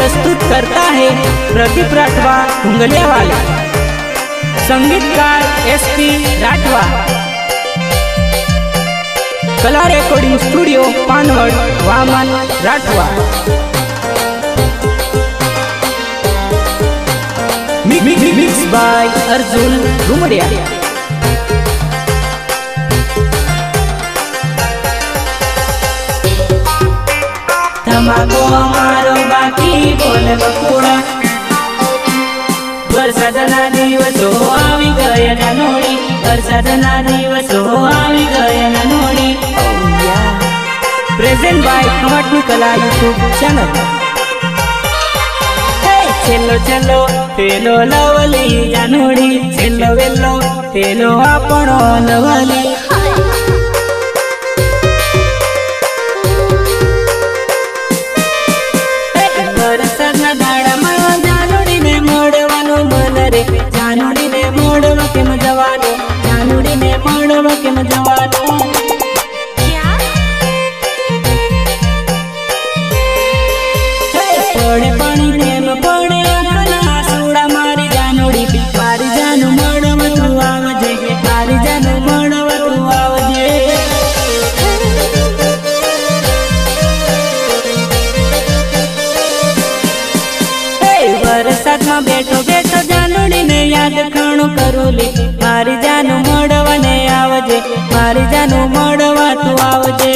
प्रस्तुत करता है प्रदीप राठवा हुंगलिया वाले, संगीतकार SP Rathwa, Kala recording studio Panwad Vaman Rathwa. Mix by Arjun Ghumadiya. धमाको हमारो बाकी बोल बकुड़ा, वरसादना दिवसो आवी गया जानोड़ी, वरसादना दिवसो आवी गया जानोड़ी। Present by Khamatni Kala YouTube channel. चलो चलो तेलो लवली जानोड़ी, चलो वेलो तेलो आपणो लवली। वरसादना दाडामां जानोड़ीने મળવાનું મન રે, जानोड़ीने મળવા કેમ જવાનું, जानोड़ीने મળવા કેમ જવાનું। પડે પાણી નેમ પડે આંખના સુડા, મારી जानोड़ी મારી જાનું મળવા તું આવજે, મારી જાનું મળવા તું આવજે। વરસાદમાં બેઠો બેઠો जानोड़ीને યાદ ઘણું કરું લે, મારી જાનું મળવા ને આવજે, મારી જાનું મળવા તું આવજે।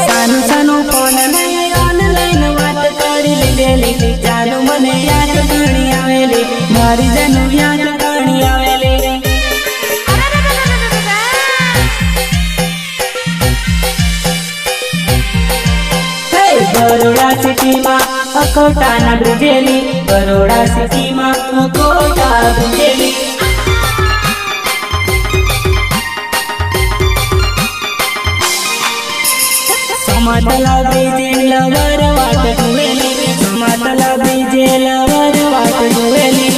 સાનું સાનું ફોન નહીં ઓનલાઈન વાત કરી લીધેલી, જાનું મને યાદ ઘણી આવેલી, મારી જાનું યાદ ઘણી આવેલી। બરોડા સિટીમાં અકોટાના બ્રિજેલી, બરોડા સિટીમાં અકોટા બ્રિજેલી। समातला बीजे लवर वाट जुवेली, समातला बीजे लवर वाट जुवेली।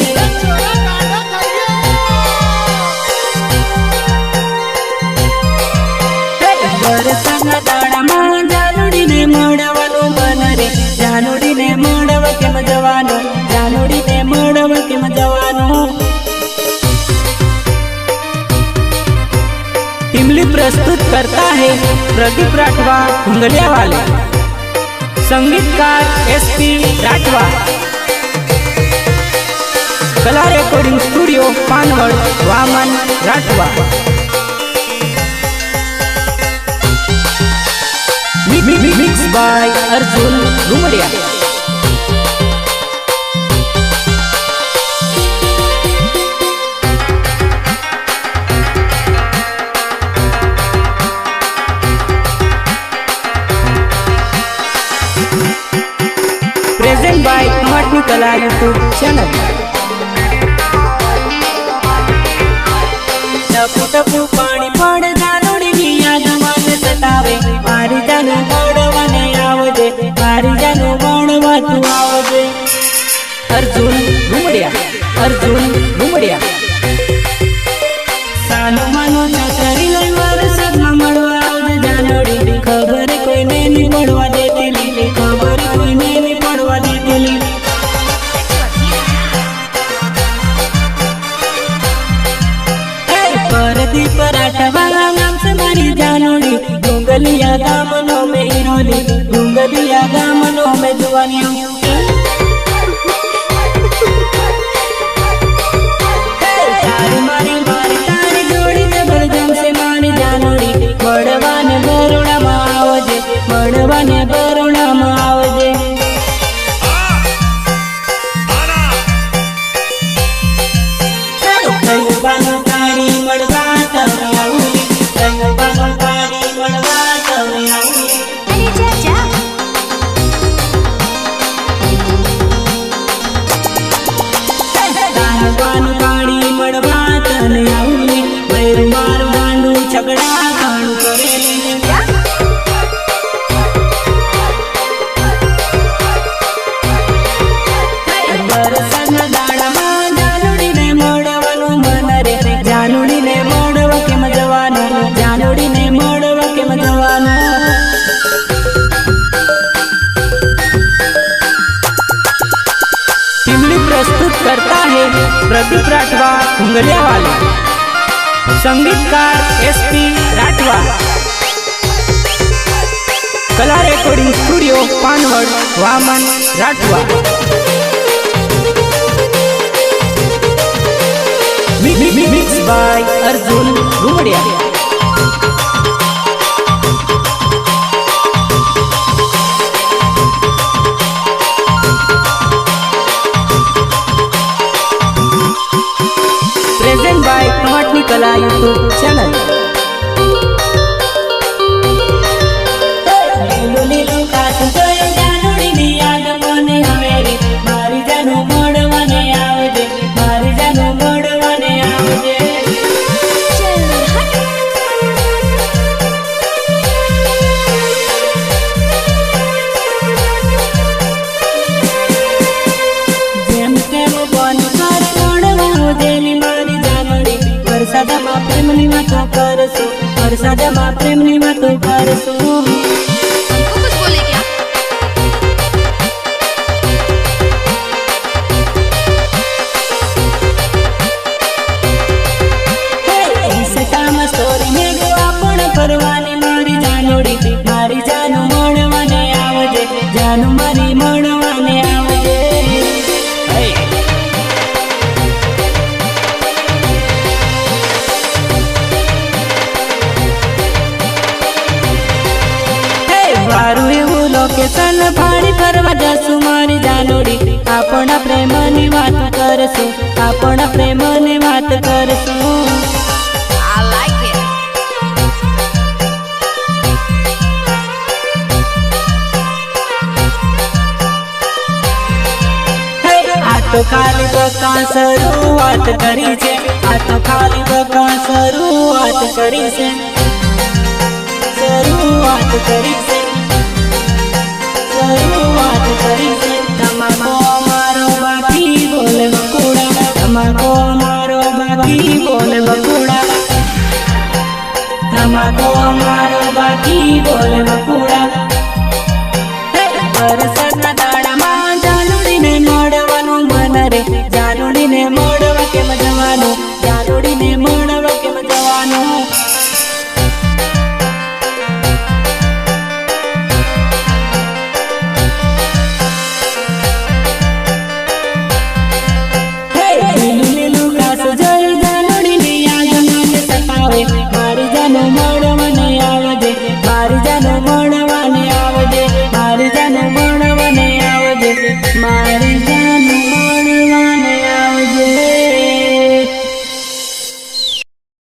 वरसादना दाडामां जानोड़ीने મળવાનું મન રે, जानोड़ीने મળવા કેમ જવાનું, जानोड़ीने મળવા કેમ જવાનું। टिमली प्रस्तुत करता है प्रदीप राठवा हुंगलिया वाले, संगीतकार SP Rathwa, Kala recording studio Panwad Vaman Rathwa. Mix by Arjun Ghumadiya. Present by Khamatni Kala YouTube channel. Tapu Tapu पानी पड़े जानोड़ीनी याद मन सतावे, मारी जानु મળવા ને આવજે, મારી જાનું મળવા તું આવજે। अर्जुन घुमड़िया, अर्जुन घुमड़िया। સાનું માનું છતરી લઈ વરસાદમાં મળવા આવજે जानोड़ी, ખબર કોઈને નહીં પડવા દેતી, ખબર કોઈને નહીં પડવા દેતી। प्रदीप राठवा नाम से मारी जानोड़ी, डुंगलिया गामनो में हिरोली, डुंगलिया गामनो में जुवानियों। तारी मारी मारी तारी जोड़ी जबरदम से मारी जानोड़ी, મળવાને બરોડામાં આવજે, મળવાને બરોડામાં આવજે। બાનો તારી મળવા તમે આવું, બાનો તારી મળવા તમે આવું। બાનો તારી મળવા તને આવું, વૈરું મારું ગાંડું છગડા ઘણું કરેલી। વરસાદના દાડામાં जानोड़ीने મળવાનું મન રે, जानोड़ीने મળવા કેમ જવાનું, जानोड़ी प्रदीप राठवा हुंगलियावाला, संगीतकार SP Rathwa, Kala recording studio Panwad Vaman Rathwa, mix by Arjun Ghumadiya. Present by Kamatni Kala YouTube channel. लीलो लीलो काच जोयो जानोड़ी नी याद मने आवे रे, मारी जानू मोड़वाने आवजे, मारी जानू मोड़वाने आवजे। जेम तेम बन कर मोड़वा देली मारी जानोड़ी, वरसादमा प्रेमनी वातो करसो, वरसादमा प्रेमनी वातो करसो। हमको कुछ बोले क्या? इंस्टामा स्टोरी में गो आपण करवानी मारी जानोड़ी, मारी जानू मोड़वाने आवजे, जानू मारी मोड़वाने आवजे। वारू एवं लोकेशन भाड़ी फरवा जसु मारी जानोड़ी, आपणा प्रेमनी वात करसु, आपणा प्रेमनी वात करसु। I like it. आ तो खाली बका शुरुआत करी छे, आ तो खाली बका शुरुआत करी छे, शुरुआत करी छे, शुरुआत करी छे। तमाको मारो बाकी बोले बकुड़ा, तमाको मारो बाकी बोले बकुड़ा, तमाको मारो बाकी बोले बकुड़ा।